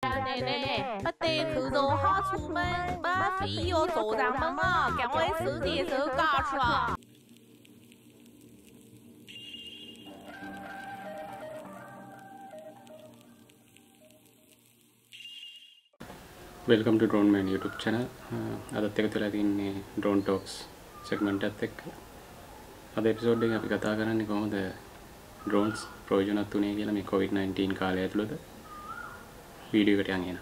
奶奶，把地去做好出门，把飞要做上门啊！赶快手电手搞出来。Welcome to Drone Man YouTube channel. අදත් එක තුලා තින්නේ Drone Talks segment එකත් එක්ක. අද එපිසෝඩ් එකේ අපි කතා කරන්නේ කොහොමද drones ප්‍රයෝජනවත් උනේ කියලා මේ COVID-19 කාලය ඇතුළත වීඩියෝ එකට යන් එන.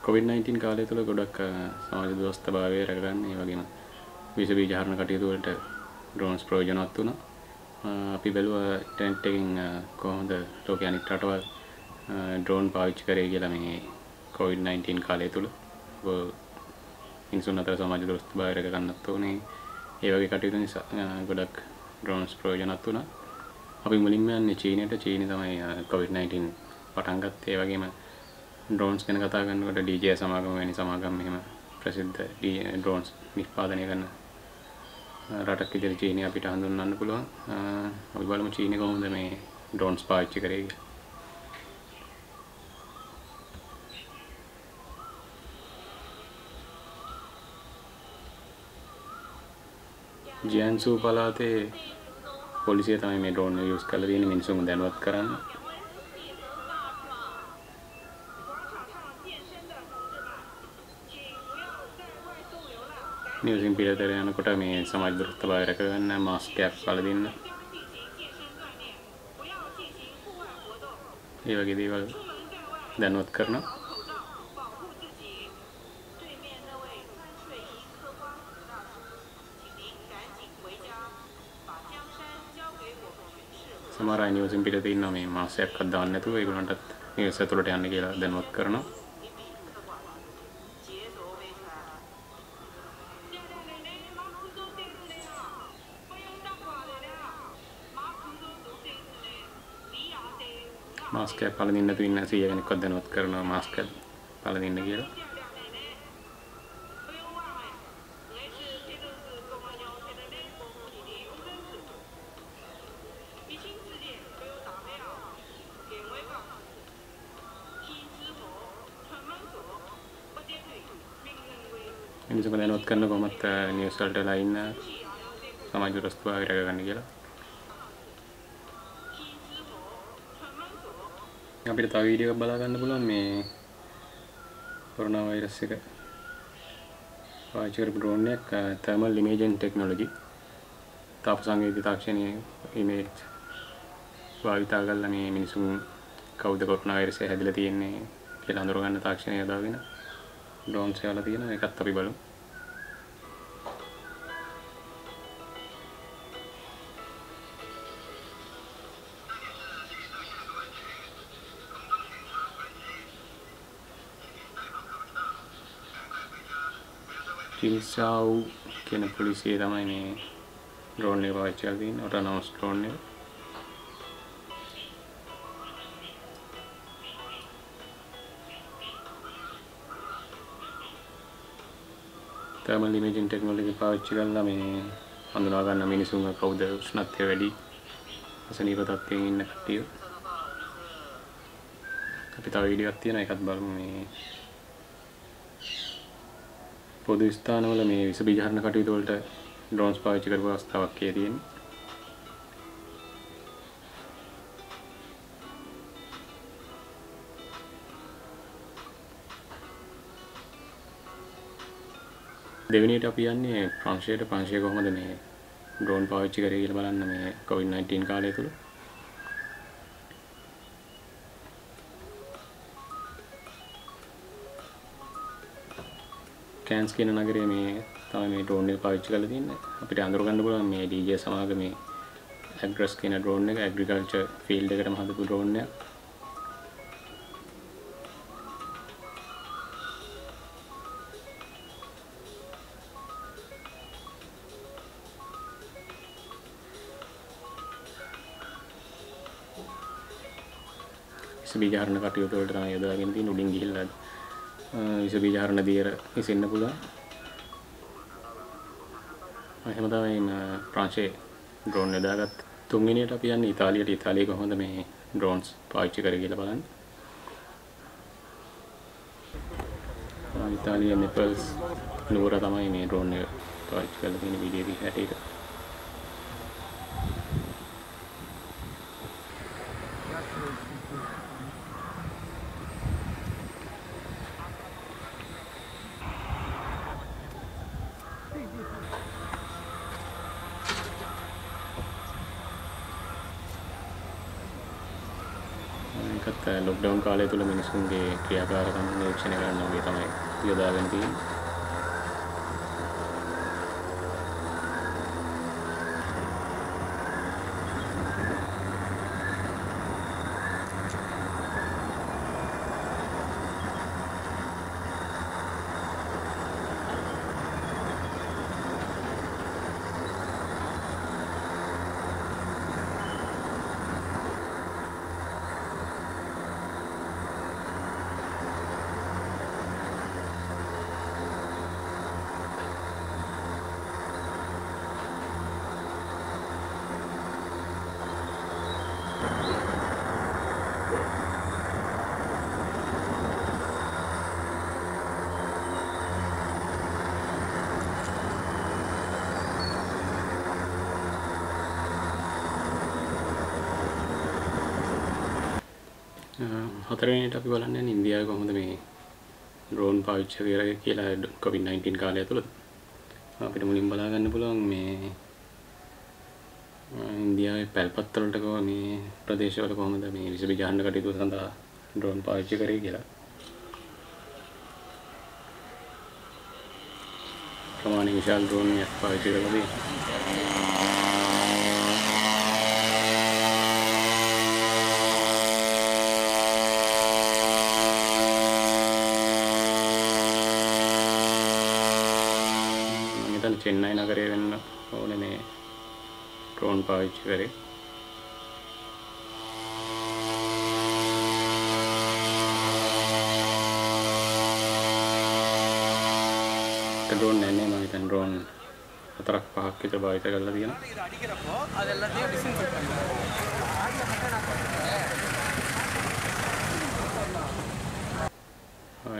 COVID-19 කාලය තුළ ගොඩක් සමාජ දුරස්ථභාවය රැකගන්න ඒ වගේම විස බීජ හරණ කටයුතු වලට drones ප්‍රයෝජනවත් වුණා. අපි බැලුවා ඉන්ටර්නෙට් එකෙන් කොහොමද ලෝකයේ අනිත් රටවල් drone පාවිච්චි කරේ කියලා මේ COVID-19 කාලය තුළ මිනිසුන් අතර සමාජ දුරස්ථභාවය රැක ගන්නත් ඕනේ. ඒ වගේ කටයුතු නිසා ගොඩක් drones ප්‍රයෝජනවත් වුණා. අපි මුලින්ම යන්නේ චීනයට. චීනය තමයි COVID-19 පටන් ගත්තේ. ඒ වගේම drones ගැන කතා කරනකොට DJI සමාගම වැනි සමාගම් මෙහෙම ප්‍රසිද්ධ drones නිෂ්පාදනය කරන රටක් විදිහට චීනය අපිට හඳුන්වන්න පුළුවන්. අපි බලමු චීනය කොහොමද මේ drones පාවිච්චි කරේ කියලා. ජියන්සු පළාතේ පොලිසිය තමයි මේ ඩ්‍රෝන් එක යූස් කරලා තියෙන්නේ මිනිස්සුන් දැනුවත් කරන්න. නිවසින් පිටතට යනකොට මේ සමාජ දුරස්ථභාවය රැක ගන්න මාස්ක් එකක් පාලා දෙන්න. ඒ වගේ දේවල් දැනුවත් කරනවා. සමහර අය නිවසින් පිටත ඉන්නවා මේ මාස්ක් එකක්වත් දාන්න නැතුව ඒගොල්ලන්ටත් නිවස ඇතුළට යන්න කියලා දැනුවත් කරනවා. මාස්ක් එක පළඳින්න නැතුව ඉන්න 100 කෙනෙක්වත් දැනුවත් කරනවා මාස්ක් එක පළඳින්න කියලා. මිනිස්සුන්ට දැනුවත් කරන කොහොමද නිවුස් වලට වෙලා ඉන්න සමාජ දුරස්ථභාවය රැක ගන්න කියලා. අපිට තව වීඩියෝ එකක් බලා ගන්න පුළුවන් මේ කොරෝනා වෛරස් එක පාවිච්චි කරපු ඩ්‍රෝන් එකක් thermal imaging technology තාප සංවේදී තාක්ෂණයේ ඉමේජ් භාවිතා කරලා මේ මිනිසුන් කවුද කොරෝනා වෛරසය හැදිලා තියෙන්නේ කියලා හඳුනගන්න තාක්ෂණය යොදාගෙන drones එකවල තියෙන එකත් අපි බලමු. Jinsao කියන පොලිසිය තමයි මේ drone එක පාවිච්චි කරලා තියෙන්නේ. autonomous drone එක. thermal imaging technology පාවිච්චි කරලා මේ හඳුනා ගන්න මිනිසුන්ව කවුද උෂ්ණත්වය වැඩි අසනීප තත්ත්වයෙන් ඉන්න කට්ටිය. අපි තව වීඩියෝ එකක් තියෙනවා ඒකත් බලමු. මේ පොදු ස්ථානවල මේ විස බීජ හරණ කටයුතු වලට drones පාවිච්චි කරපු අවස්ථාවක් තියෙන්නේ. දෙවෙනියට අපි යන්නේ ප්‍රංශයට. ප්‍රංශය කොහොමද මේ ඩ්‍රෝන් පාවිච්චි කරේ කියලා බලන්න මේ COVID-19 කාලය තුල. කෑන්ස් කියන නගරයේ මේ තමයි මේ ඩ්‍රෝන් එක පාවිච්චි කරලා තින්නේ. අපිට අඳුර ගන්න පුළුවන් මේ DJI සමාගමේ ඇග්‍රස් කියන ඩ්‍රෝන් එක ඇග්‍රිකල්චර් ෆීල්ඩ් එකටම හදපු ඩ්‍රෝන් එක. විස බීජ හරණ කටයුතු වලට තමයි යොදාගෙන තියෙන්නේ. උඩින් ගිහිල්ලා විස බීජ හරණ දියර ඉසෙන්න පුළුවන්. එහෙම තමයි ප්‍රංශයේ ඩ්‍රෝන් යොදාගත්ත. තුන්වෙනියට අපි යන්නේ ඉතාලියට. ඉතාලිය කොහොමද මේ drones පාවිච්චි කරේ කියලා බලන්න. ඉතාලියේ නෙපල්ස් නුවර තමයි මේ ඩ්‍රෝන් එක පාවිච්චි කරලා තියෙන වීඩියෝ එකේ හැටියට. ඒකත් ලොක්ඩවුන් කාලය තුල මිනිස්සුන්ගේ ක්‍රියාකාරකම් නිරීක්ෂණය කරන්න වගේ තමයි යොදාගෙන තියෙන්නේ. හතරවෙනිට අපි බලන්න යන්නේ ඉන්දියාවේ කොහොමද මේ ඩ්‍රෝන් පාවිච්චි කරලා කියලා COVID-19 කාලය තුල අපිට මුලින් බලා ගන්න පුළුවන් මේ ඉන්දියාවේ පැල්පත් වලට මේ ප්‍රදේශවල කොහොමද මේ විස බීජාණ්ඩ කටයුතු සඳහා ඩ්‍රෝන් පාවිච්චි කරේ කියලා. ප්‍රමාණික විශාල ඩ්‍රෝන් එකක් පාවිච්චි කරලා තියෙනවා. चेन्नई नगरे වෙන්න ඕනේ මේ ඩ්‍රෝන් පාවිච්චි කරේ. ड्रोन නෑනේ මම හිතන්නේ ड्रोन 4ක් 5ක් විතර භාවිත කරලා තියෙනවා.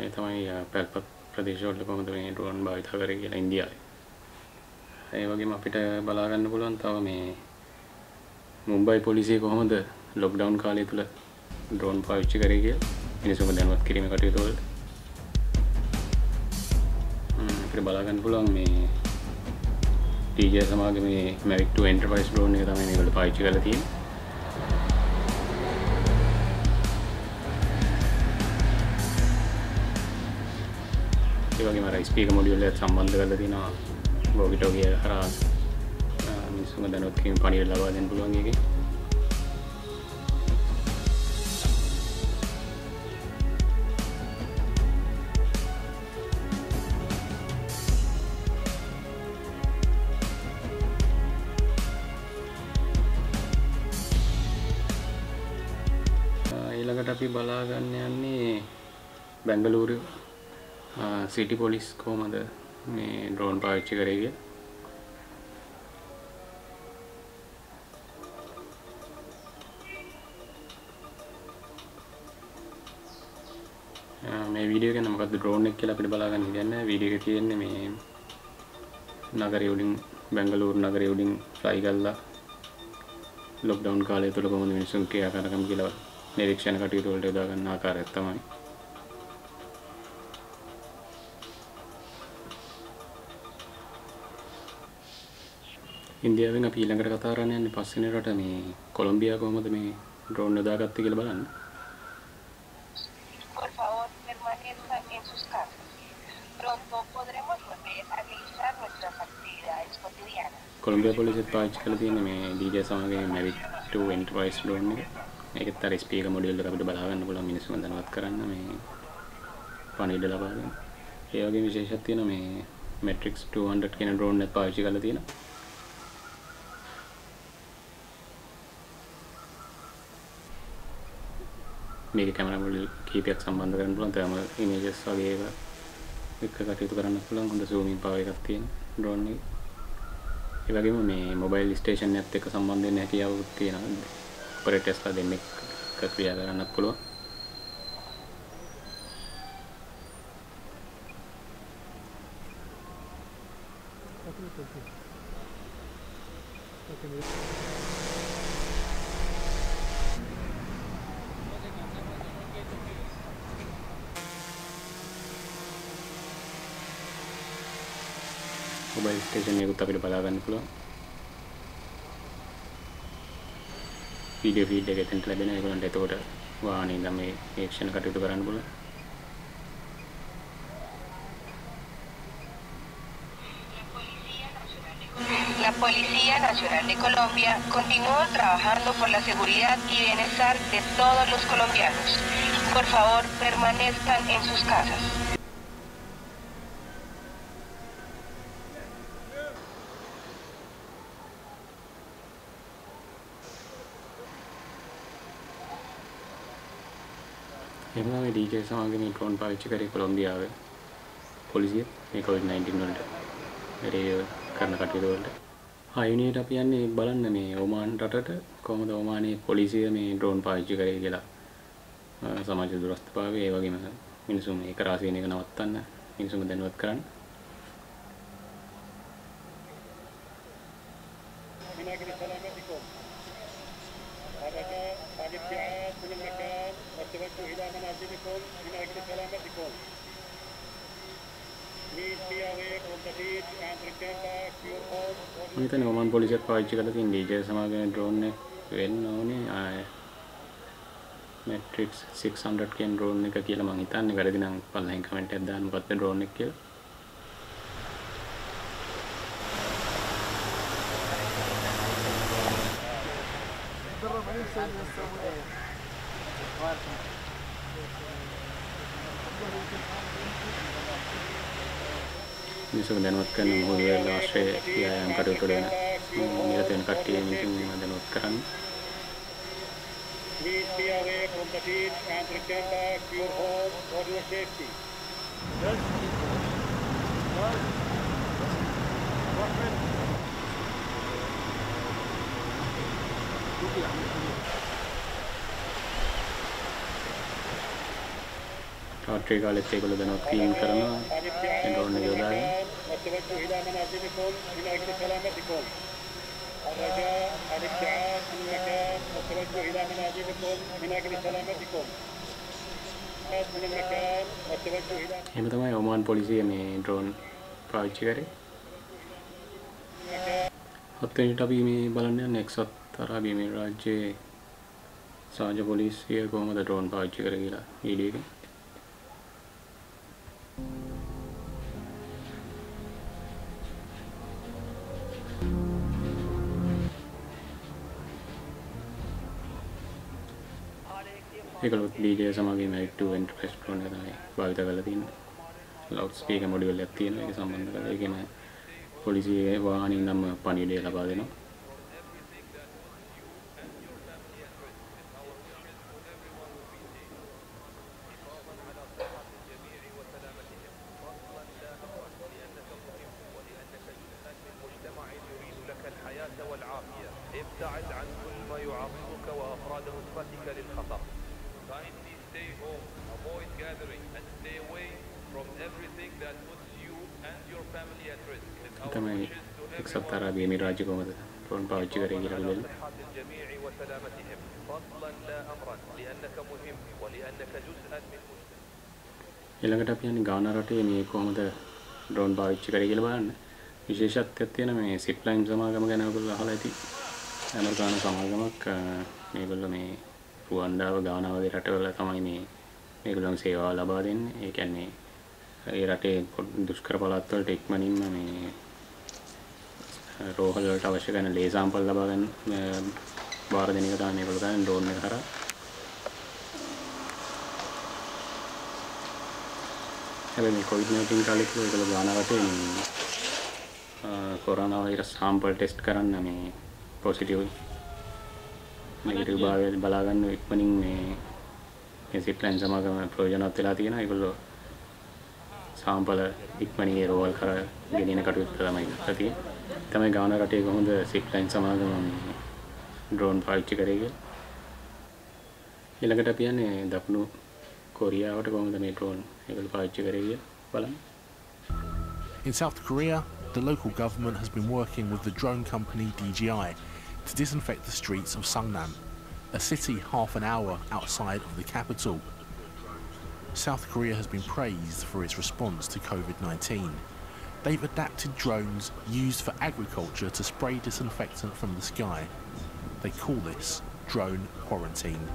ඒ තමයි පැල්පත් ප්‍රදේශවල කොහොමද මේ ड्रोन භාවිත කරේ කියලා ඉන්දියාවේ. ඒ වගේම අපිට බලා ගන්න පුළුවන් තව මේ මුම්බයි පොලිසිය කොහොමද ලොක්ඩවුන් කාලය තුල ඩ්‍රෝන් පාවිච්චි කරේ කියලා මිනිස්සුන්ව දැනුවත් කිරීමේ කටයුතු වලට. අපිට බලා ගන්න පුළුවන් මේ DJ සමාගමේ Mavic 2 Enterprise ඩ්‍රෝන් එක තමයි මේගොල්ලෝ පාවිච්චි කරලා තියෙන්නේ. ඒ වගේම අර ස්පීකර් මොඩියුල් එකත් සම්බන්ධ කරලා තියෙනවා. walkie-talkie හරහා මිනිස්සුන්ව දැනුවත් කිරීම පණිවිඩ ලබා දෙන්න පුළුවන් එකේ. ඊළඟට අපි බලා ගන්න යන්නේ බැංගලූරු සිටි පොලිස් කොහමද මේ ड्रोन පාවිච්චි කරේ කියලා. මේ වීඩියෝ එක මොකක්ද ड्रोन එක කියලා අපිට බලා ගන්න හිතන්නේ. වීඩියෝ එක තියෙන්නේ මේ නගරය උඩින් බැංගලූරු නගරය උඩින් ෆ්ලයි කරලා ලොක්ඩවුන් කාලය තුල කොහොමද මිනිස්සුන් ක්‍රියාකාරකම් කියලා නිරීක්ෂණ කටයුතු වලට යොදා ගන්න ආකාරයක් තමයි. ඉන්දියාවෙන් අපි ඊළඟට කතා කරන්න යන්නේ පස්වෙනි රට මේ කොලොම්බියා කොහොමද මේ ඩ්‍රෝන් යොදාගත්තේ කියලා බලන්න. Por favor, permanezcan en sus casas. Pronto podremos volver a realizar nuestras actividades cotidianas. Colombia පොලිසියත් පාවිච්චි කරලා තියෙන මේ DJ සමගගේ Mavic 2 Enterprise ඩ්‍රෝන් එක. මේකත් අර ස්පීකර් මොඩියුල් එක අපිට බලා ගන්න පුළුවන් මිනිස්සුන් දැනුවත් කරන්න මේ පණිවිඩ ලබා ගන්න. ඒ වගේ විශේෂයක් තියෙනවා මේ Matrix 200 කියන ඩ්‍රෝන් එකත් පාවිච්චි කරලා තියෙනවා. මේක කැමරා මොඩියුල් කීපයක් සම්බන්ධ කරන්න පුළුවන්. තවම ඉමේජස් වගේ ඒවා එක්ක කටයුතු කරන්න පුළුවන්. හොඳ zooming power එකක් තියෙන ඩ්‍රෝන් එක. ඒ වගේම මේ මොබයිල් ස්ටේෂන් එකත් එක්ක සම්බන්ධ වෙන්න හැකියාවක් තියෙනවා. ඔපරේටර්ස්ලා දෙන්නෙක් එක්ක ක්‍රියා කරන්නත් පුළුවන්. මොබයිල් ස්ටේෂන් එකකුත් අපිට බලා ගන්න පුළුවන්. වීඩියෝ ෆීඩ් එක එතනට ලැබෙන ඒගොල්ලන්ට එතකොට වාහනේ ඉඳන් මේ ඒක්ෂණ කටයුතු කරන්න පුළුවන්. La Policía Nacional de Colombia continúa trabajando por la seguridad y bienestar de todos los colombianos. Por favor, permanezcan en sus casas. එහෙම තමයි DJ සමාගමේ ඩ්‍රෝන් පාවිච්චි කරේ කොලොම්බියාවේ පොලිසිය මේ COVID-19 වලට වැඩේ කරන කටයුතු වලට. හයිනේට අපි යන්නේ බලන්න මේ ඔමාන් රටට කොහොමද ඔමානයේ පොලිසිය මේ ඩ්‍රෝන් පාවිච්චි කරේ කියලා. සමාජ දුරස්ථභාවය ඒ වගේම මිනිසුන් ඒක රාසියන එක නවත්තන්න මිනිසුන් දැනුවත් කරන්න. මෙතන ඔමාන් පොලිසියත් පාවිච්චි කරලා තියෙන DJ සමාගමේ ඩ්‍රෝන් එක වෙන්න ඕනේ Matrix 600 කියන ඩ්‍රෝන් එක කියලා මම හිතන්නේ. වැරදි නම් පල්ලෙන් කමෙන්ට් එකක් දාන්න මොකක්ද ඩ්‍රෝන් එක කියලා. මිනිස්සුන් දැනුවත් කරන මොහොත වල ආශ්‍රය යාම් කටයුතු වල නිරත වෙන කට්ටිය මිනිසුන් දැනුවත් කරන්න. Please be away from the beach and return back to your home for your safety. රාත්‍රී කාලෙත් ඒගොල්ලෝ දැනුවත් කිරීම කරනවා ඒ ඩ්‍රෝන් එක යොදාගෙන. والتوجه إلى منازلكم من أجل سلامتكم. الرجاء الابتعاد من المكان والتوجه إلى منازلكم من أجل سلامتكم. من المكان والتوجه إلى. එහෙම තමයි ඔමාන් පොලිසිය මේ ඩ්‍රෝන් පාවිච්චි කරේ. හත්වෙනිට අපි මේ බලන්න යන්නේ එක්සත් අරාබි එමිරාජ්‍යයේ සාජ පොලිසිය කොහොමද ඩ්‍රෝන් පාවිච්චි කරේ කියලා වීඩියෝ එකේ. ඒකලොත් DJ සමාගමේ Mic 2 Enterprise ඩ්‍රෝන් එක තමයි භාවිත කරලා තියෙන්නේ. ලවුඩ් ස්පීකර් මොඩියුල් එකක් තියෙනවා. ඒක සම්බන්ධ කරලා ඒකෙම පොලිසියේ වාහනින් නම් පණිවිඩය ලබා දෙනවා. ابتعد عن كل ما يعرضك وأفراد أسرتك للخطر. Kindly stay home, avoid gathering, and stay away from everything that puts you and your family at risk. තමයි එක්සත් අරාබි එමිරාජ්‍ය කොහොමද ඩ්‍රෝන් පාවිච්චි කරේ කියලා බලන්න. الجميع وسلامتهم فضلا لا أمرا لأنك مهم ولأنك جزءا من مجتمع. ඊළඟට අපි යන්නේ ගානා රටේ මේ කොහොමද ඩ්‍රෝන් පාවිච්චි කරේ කියලා බලන්න. විශේෂත්වයක් තියෙන මේ සිප් ලයින් සමාගම ගැන ඔයගොල්ලෝ අහලා ඇති. ඇමරිකානු සමාගමක් මේගොල්ලෝ මේ රුවන්ඩාව ගානා වගේ රටවල තමයි මේගොල්ලෝ සේවාව ලබා දෙන්නේ. ඒ කියන්නේ ඒ රටේ දුෂ්කර පළාත් වලට ඉක්මනින්ම මේ රෝහල් වලට අවශ්‍ය කරන ලේ සාම්පල් ලබා ගන්න බාර දෙන එක තමයි මේගොල්ලෝ කරන්නේ ඩ්‍රෝන් එක හරහා. හැබැයි මේ COVID-19 කාලේ ඒගොල්ලෝ ගානා රටේ කොරෝනා වෛරස් සාම්පල් ටෙස්ට් කරන්න මේ පොසිටිව් නෙගටිව් භාවය බලා ගන්න ඉක්මනින් මේ සිප්ලයින් සමාගම ප්‍රයෝජනවත් වෙලා තියෙනවා. ඒගොල්ලෝ සාම්පල ඉක්මනින් ඒ රෝහල් කරා ගෙනියන කටයුත්ත තමයි කරලා තියෙන්නේ. තමයි ගානා රටේ කොහොමද සිප්ලයින් සමාගම ඩ්‍රෝන් පාවිච්චි කරේ කියලා. ඊළඟට අපි යන්නේ දකුණු කොරියාවට කොහොමද මේ ඩ්‍රෝන් ඒගොල්ලෝ පාවිච්චි කරේ කියලා බලන්න. In South Korea, the local government has been working with the drone company DJI to disinfect the streets of Seongnam, a city half an hour outside of the capital. South Korea has been praised for its response to COVID-19. They've adapted drones used for agriculture to spray disinfectant from the sky. They call this drone quarantine.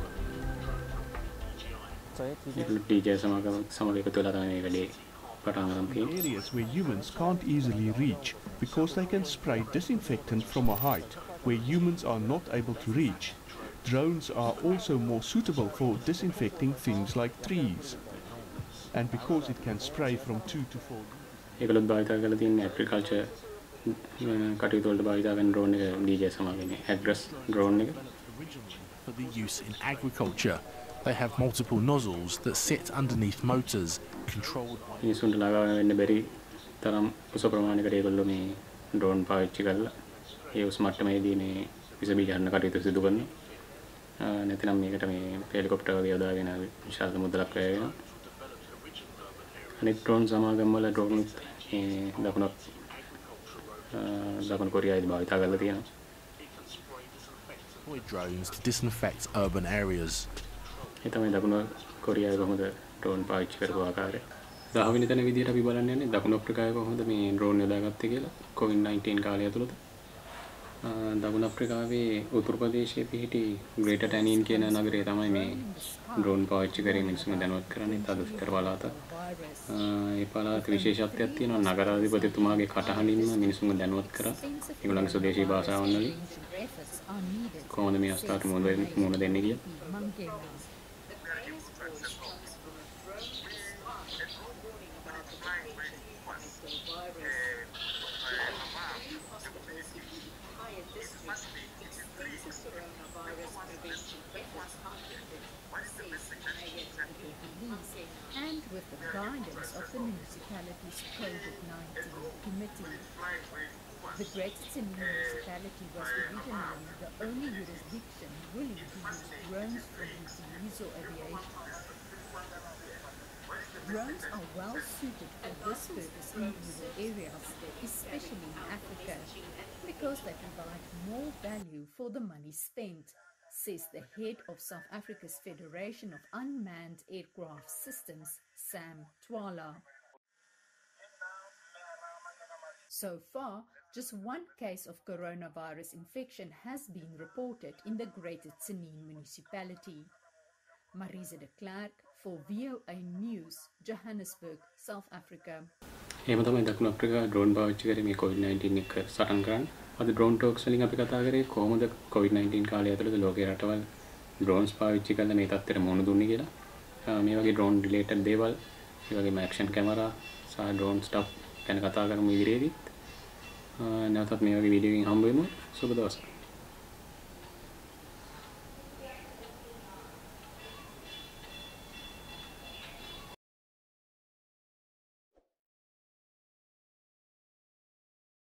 Areas where humans can't easily reach because they can spray disinfectant from a height where humans are not able to reach. Drones are also more suitable for disinfecting things like trees. And because it can spray from 2 to 4 ඒකලොත් භාවිත කරලා තියෙන agriculture කටයුතු වලට භාවිත වෙන drone එක DJI සමාගමේ ඇග්‍රස් drone එක. For the use in agriculture, they have multiple nozzles that sit underneath motors controlled by මිනිසුන්ට ළඟා වෙන්න බැරි තරම් උස ප්‍රමාණයකට ඒගොල්ලෝ මේ ඩ්‍රෝන් පාවිච්චි කරලා ඒ උස් මට්ටමේදී මේ විස බීජ හදන කටයුතු සිදු කරනවා. නැතිනම් මේකට මේ හෙලිකොප්ටර් වගේ යොදාගෙන විශාල මුදලක් වැය වෙනවා. අනෙක් ඩ්‍රෝන් සමාගම් වල ඩ්‍රෝන් දකුණු කොරියාවේ භාවිත කරලා තියෙනවා. drones to disinfect urban areas. ඒ තමයි දකුණු කොරියාවේ කොහොමද ඩ්‍රෝන් පාවිච්චි කරපු ආකාරය. 10 වෙනි තැන විදියට අපි බලන්න යන්නේ දකුණු අප්‍රිකාවේ කොහොමද මේ ඩ්‍රෝන් යොදාගත්තේ කියලා COVID-19 කාලය ඇතුළත. දකුණු අප්‍රිකාවේ උතුරු ප්‍රදේශයේ පිහිටි ග්‍රේටර් ටැනින් කියන නගරය තමයි මේ ඩ්‍රෝන් පාවිච්චි කරේ මිනිස්සුන්ව දැනුවත් කරන්නේ. තදුස්තර පළාත. ඒ පළාත විශේෂත්වයක් තියෙනවා. නගරාධිපතිතුමාගේ කටහඬින්ම මිනිස්සුන්ව දැනුවත් කරා. ඒගොල්ලන්ගේ ස්වදේශී භාෂාවන් වලින් කොහොමද මේ අවස්ථාවට මුහුණ දෙන්නේ කියලා. And with the guidance of the municipality's COVID-19 committee. The Greater Tsenin municipality was originally the only jurisdiction willing to use drones for disease or aviation. Drones are well suited for this purpose in rural areas, especially in Africa, because they provide more value for the money spent, says the head of South Africa's Federation of Unmanned Aircraft Systems, Sam Twala. So far, just one case of coronavirus infection has been reported in the Greater Tsenin municipality. Marisa de Klerk for VOA News, Johannesburg, South Africa. එහෙම තමයි දකුණු අප්‍රිකාවේ drone පාවිච්චි කරේ මේ COVID-19 එක සටන් කරන්න. අද ඩ්‍රෝන් ටොක්ස් වලින් අපි කතා කරේ කොහොමද COVID-19 කාලය ඇතුළත ලෝකේ රටවල් ඩ්‍රෝන්ස් පාවිච්චි කරලා මේ තත්ත්වයට මුහුණ දුන්නේ කියලා. මේ වගේ ඩ්‍රෝන් රිලේටඩ් දේවල්, ඒ වගේම ඇක්ෂන් කැමරා සහ ඩ්‍රෝන් ස්ටෆ් ගැන කතා කරමු ඉදිරියේදීත්. නැවතත් මේ වගේ වීඩියෝ එකකින් හම්බ වෙමු. සුබ දවසක්.